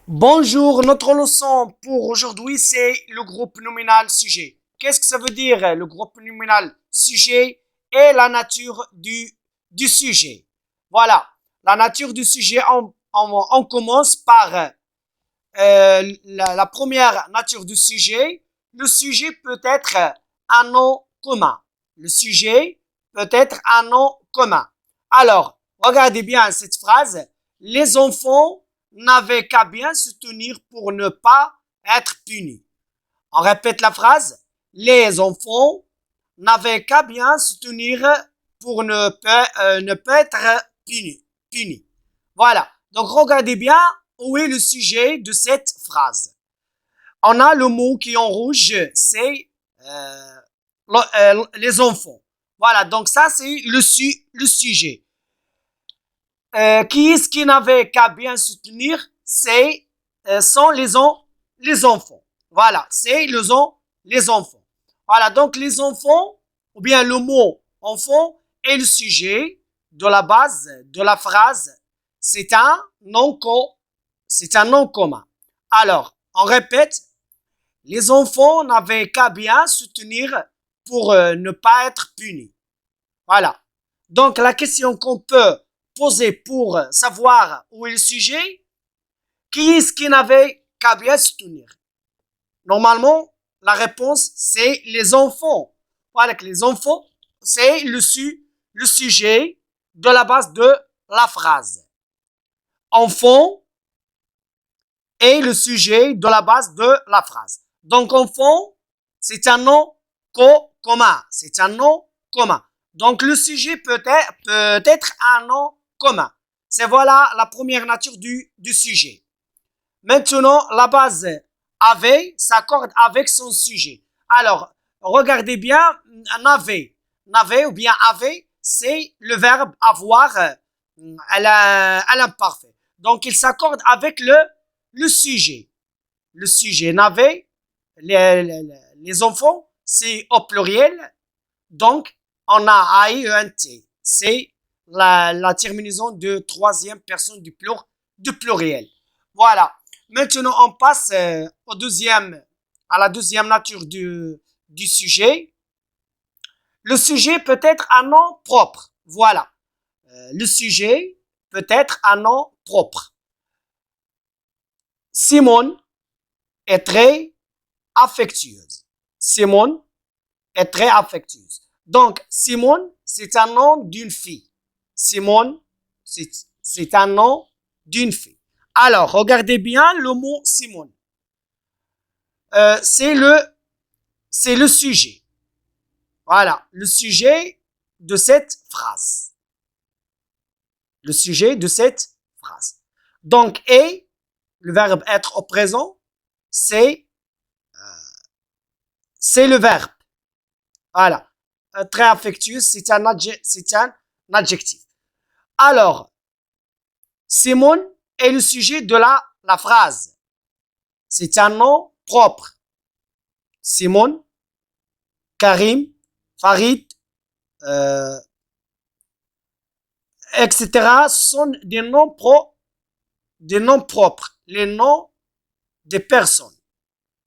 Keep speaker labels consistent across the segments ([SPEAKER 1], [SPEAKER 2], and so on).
[SPEAKER 1] Bonjour, notre leçon pour aujourd'hui, c'est le groupe nominal sujet. Qu'est-ce que ça veut dire le groupe nominal sujet et la nature du sujet? Voilà, la nature du sujet, on commence par la première nature du sujet. Le sujet peut être un nom commun. Le sujet peut être un nom commun. Alors, regardez bien cette phrase. Les enfants n'avaient qu'à bien se tenir pour ne pas être punis. On répète la phrase. Les enfants n'avaient qu'à bien se tenir pour ne pas être punis. Voilà. Donc, regardez bien où est le sujet de cette phrase. On a le mot qui est en rouge, c'est les enfants. Voilà, donc ça c'est le sujet. Qui est-ce qui n'avait qu'à bien se tenir? C'est sont les enfants. Voilà, c'est les enfants. Voilà, donc les enfants, ou bien le mot enfant est le sujet de la base de la phrase. C'est un c'est un nom commun. Alors, on répète, les enfants n'avaient qu'à bien se tenir pour ne pas être punis. Voilà. Donc, la question qu'on peut poser pour savoir où est le sujet, qui est-ce qui n'avait qu'à bien se tenir? Normalement, la réponse, c'est les enfants. Voilà que les enfants, c'est le sujet de la base de la phrase. Enfant est le sujet de la base de la phrase. Donc, enfant, c'est un nom commun. C'est un nom commun. Donc, le sujet peut être un nom commun. C'est voilà la première nature du sujet. Maintenant, la base avait s'accorde avec son sujet. Alors, regardez bien, n'avait ou bien avait, c'est le verbe avoir à l'imparfait. Donc, il s'accorde avec le sujet. Le sujet n'avait, les enfants, c'est au pluriel. Donc, on a AIENT. C'est la terminaison de troisième personne du pluriel. Voilà. Maintenant, on passe à la deuxième nature du sujet. Le sujet peut être un nom propre. Voilà. Le sujet peut être un nom propre. Simone est très affectueuse. Simone est très affectueuse. Donc, Simone, c'est un nom d'une fille. Simone, c'est un nom d'une fille. Alors, regardez bien le mot Simone. C'est le sujet. Voilà, le sujet de cette phrase. Le sujet de cette phrase. Donc, et, le verbe être au présent, c'est le verbe. Voilà. Très affectueux, c'est un adjectif. Alors, Simone est le sujet de la phrase. C'est un nom propre. Simone, Karim, Farid, etc. Ce sont des noms propres. Les noms des personnes.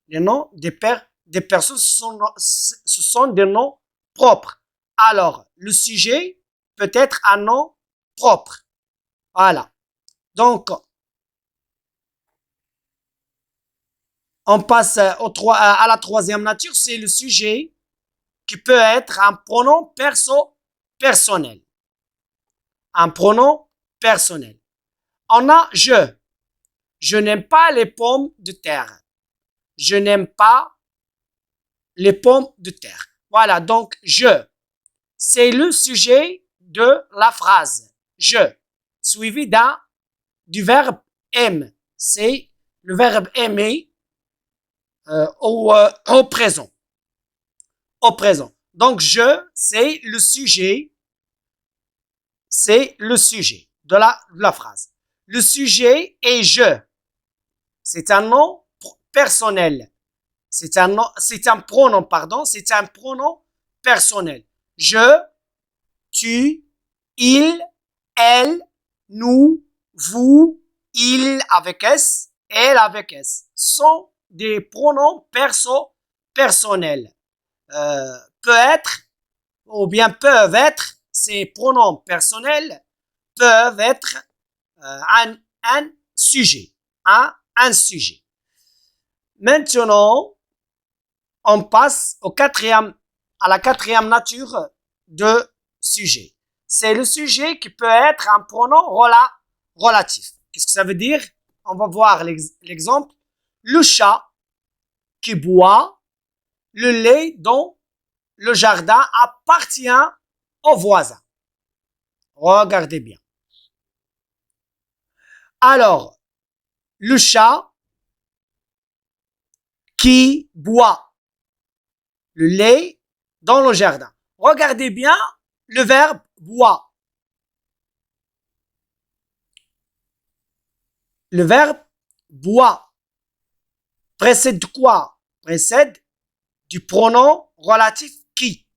[SPEAKER 1] Les noms des personnes, ce sont des noms propres. Alors, le sujet peut être un nom propre. Voilà. Donc, on passe à la troisième nature, c'est le sujet qui peut être un pronom personnel. Un pronom personnel. On a je. Je n'aime pas les pommes de terre. Je n'aime pas les pommes de terre. Voilà, donc je. C'est le sujet de la phrase. Je. Suivi du verbe aime. C'est le verbe aimer au présent. Au présent. Donc je, c'est le sujet. C'est le sujet de la phrase. Le sujet est je. C'est un nom personnel. C'est un pronom, pardon, c'est un pronom personnel. Je, tu, il, elle, nous, vous, il avec S, elle avec S sont des pronoms personnels. Peut être ou bien peuvent être, ces pronoms personnels peuvent être un sujet. Un sujet. Maintenant, on passe à la quatrième nature de sujet. C'est le sujet qui peut être un pronom relatif. Qu'est-ce que ça veut dire? On va voir l'exemple. Le chat qui boit le lait dont le jardin appartient au voisin. Regardez bien. Alors, le chat qui boit le lait dans le jardin. Regardez bien le verbe boit. Le verbe boit précède de quoi? Précède du pronom relatif qui.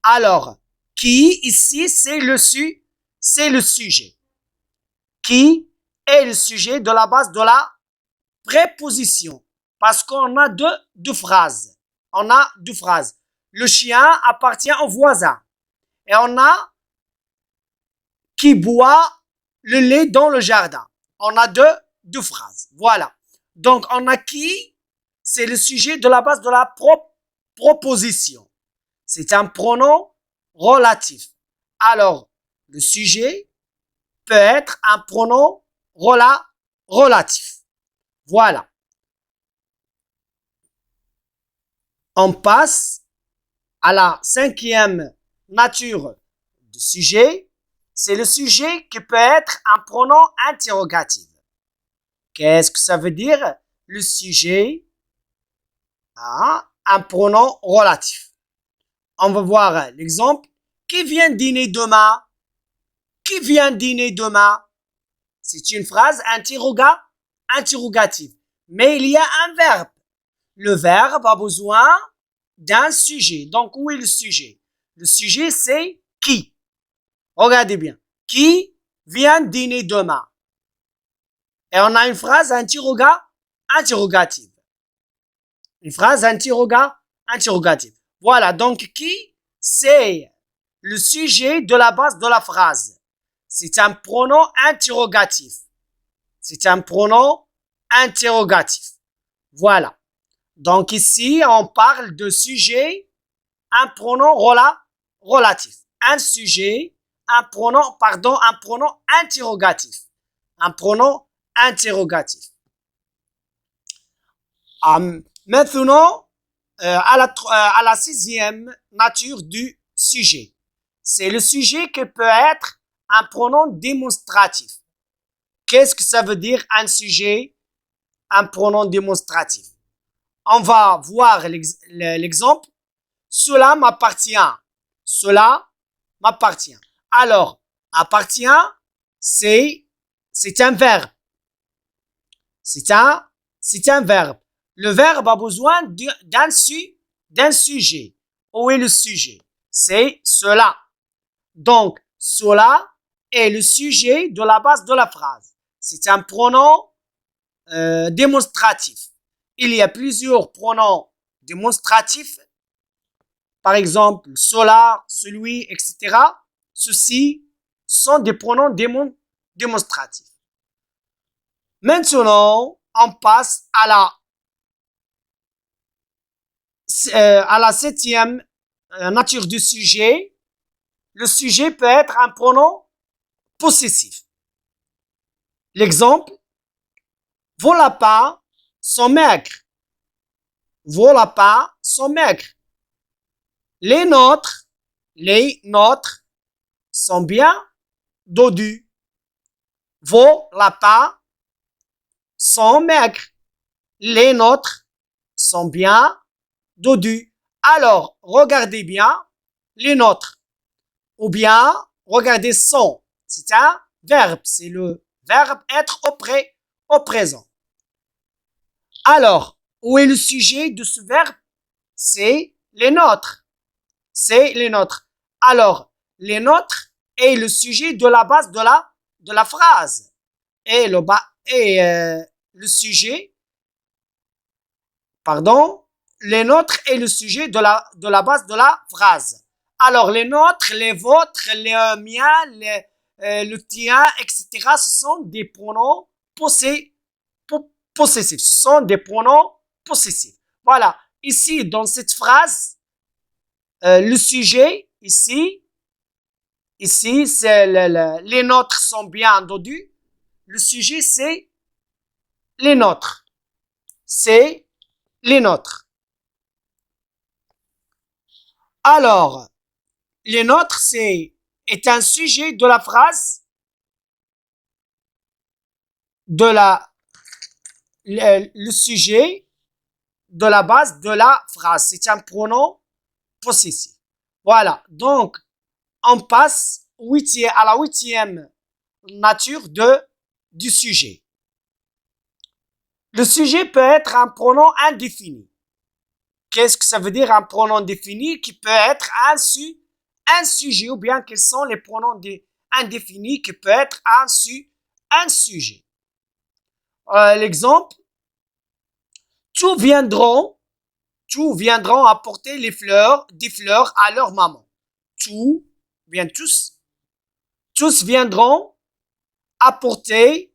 [SPEAKER 1] Alors, qui ici c'est le sujet. Qui est le sujet de la base de la préposition. Parce qu'on a deux phrases. On a deux phrases. Le chien appartient au voisin. Et on a qui boit le lait dans le jardin. On a deux phrases. Voilà. Donc, on a qui, c'est le sujet de la base de la proposition. C'est un pronom relatif. Alors, le sujet peut être un pronom relatif. Voilà. On passe à la cinquième nature de sujet. C'est le sujet qui peut être un pronom interrogatif. Qu'est-ce que ça veut dire? Le sujet a un pronom relatif. On va voir l'exemple. Qui vient dîner demain? Qui vient dîner demain? C'est une phrase interrogative. Mais il y a un verbe. Le verbe a besoin d'un sujet. Donc, où est le sujet? Le sujet, c'est qui. Regardez bien. Qui vient dîner demain? Et on a une phrase interrogative. Une phrase interrogative. Voilà. Donc, qui, c'est le sujet de la base de la phrase. C'est un pronom interrogatif. C'est un pronom interrogatif. Voilà. Donc ici, on parle de sujet, un pronom relatif. Un sujet, un pronom interrogatif. Un pronom interrogatif. Maintenant, à la sixième nature du sujet. C'est le sujet qui peut être un pronom démonstratif. Qu'est-ce que ça veut dire un sujet, un pronom démonstratif? On va voir l'exemple. Cela m'appartient. Cela m'appartient. Alors, appartient, c'est un verbe. C'est un verbe. Le verbe a besoin d'un sujet. Où est le sujet? C'est cela. Donc, cela est le sujet de la base de la phrase. C'est un pronom démonstratif. Il y a plusieurs pronoms démonstratifs. Par exemple, cela, celui, etc. Ceux-ci sont des pronoms démonstratifs. Maintenant, on passe à la septième nature du sujet. Le sujet peut être un pronom possessif. L'exemple, vos lapins sont maigres. Vos lapins sont maigres. Les nôtres sont bien dodus. Vos lapins sont maigres. Les nôtres sont bien dodus. Alors, regardez bien les nôtres. Ou bien, regardez sont. C'est un verbe. C'est le verbe être au présent. Alors, où est le sujet de ce verbe? C'est les nôtres. C'est les nôtres. Alors, les nôtres est le sujet de la base de la phrase. Et le sujet, pardon, les nôtres est le sujet de la base de la phrase. Alors, les nôtres, les vôtres, les miens, le tien, etc., ce sont des pronoms possessifs. Ce sont des pronoms possessifs. Voilà. Ici, dans cette phrase, le sujet, ici, c'est les nôtres sont bien entendus. Le sujet, c'est les nôtres. C'est les nôtres. Alors, les nôtres, est un sujet de la phrase, le sujet de la base de la phrase. C'est un pronom possessif. Voilà. Donc, on passe à la huitième nature du sujet. Le sujet peut être un pronom indéfini. Qu'est-ce que ça veut dire un pronom défini qui peut être un sujet, ou bien quels sont les pronoms indéfinis qui peut être un sujet. L'exemple, tous viendront apporter des fleurs à leur maman. Tous viendront apporter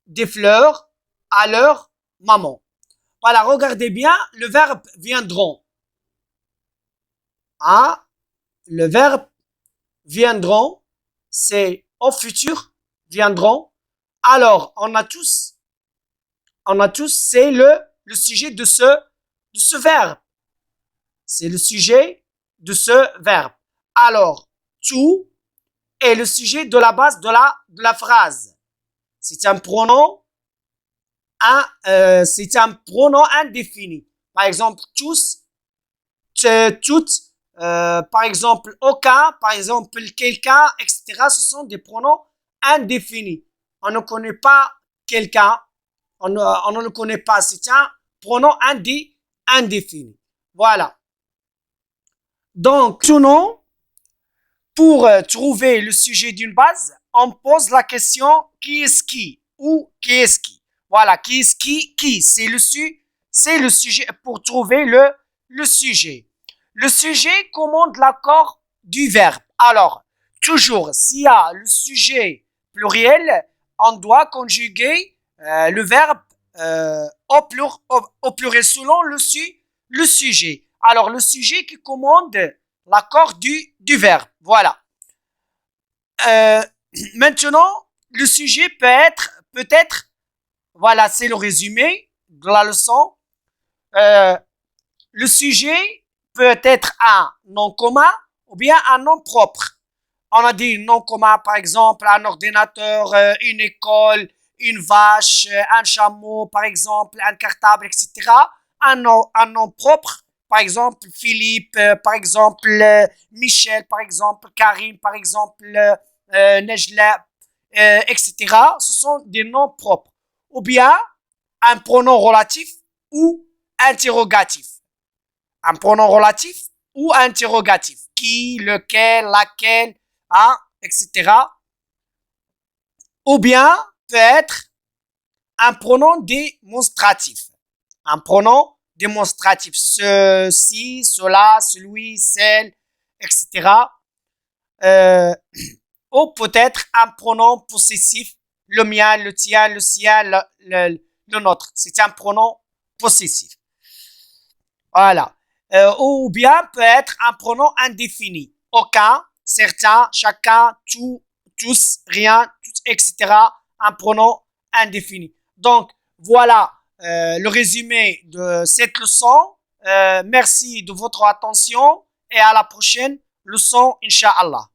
[SPEAKER 1] des fleurs à leur maman. Voilà, regardez bien le verbe viendront. Hein? Le verbe viendront, c'est au futur, viendront. Alors, on a tous, c'est le sujet de ce verbe. C'est le sujet de ce verbe. Alors, tout est le sujet de la base de la phrase. C'est un pronom indéfini. Par exemple, tous, toutes, par exemple, aucun, par exemple, quelqu'un, etc. Ce sont des pronoms indéfinis. On ne connaît pas quelqu'un, on ne le connaît pas. C'est un pronom indéfini. Voilà. Donc, maintenant, pour trouver le sujet d'une base, on pose la question qui est-ce qui ou qui est-ce qui. Voilà, qui est-ce qui, c'est le sujet pour trouver le sujet. Le sujet commande l'accord du verbe. Alors, toujours, s'il y a le sujet pluriel, on doit conjuguer le verbe au pluriel selon le sujet. Alors, le sujet qui commande l'accord du verbe. Voilà. Maintenant, le sujet peut être, voilà, c'est le résumé de la leçon. Le sujet peut être un nom commun ou bien un nom propre. On a dit nom commun, par exemple, un ordinateur, une école, une vache, un chameau, par exemple, un cartable, etc. Un nom propre, par exemple, Philippe, par exemple, Michel, par exemple, Karine, par exemple, Nejla, etc. Ce sont des noms propres. Ou bien un pronom relatif ou interrogatif. Un pronom relatif ou interrogatif. Qui, lequel, laquelle, hein, etc. Ou bien peut être un pronom démonstratif. Un pronom démonstratif. Ceci, cela, celui, celle, etc. Ou peut-être un pronom possessif. Le mien, le tien, le sien, le nôtre. C'est un pronom possessif. Voilà. Ou bien peut être un pronom indéfini. Aucun, certains, chacun, tout, tous, rien, tout, etc. Un pronom indéfini. Donc, voilà le résumé de cette leçon. Merci de votre attention et à la prochaine leçon, Inch'Allah.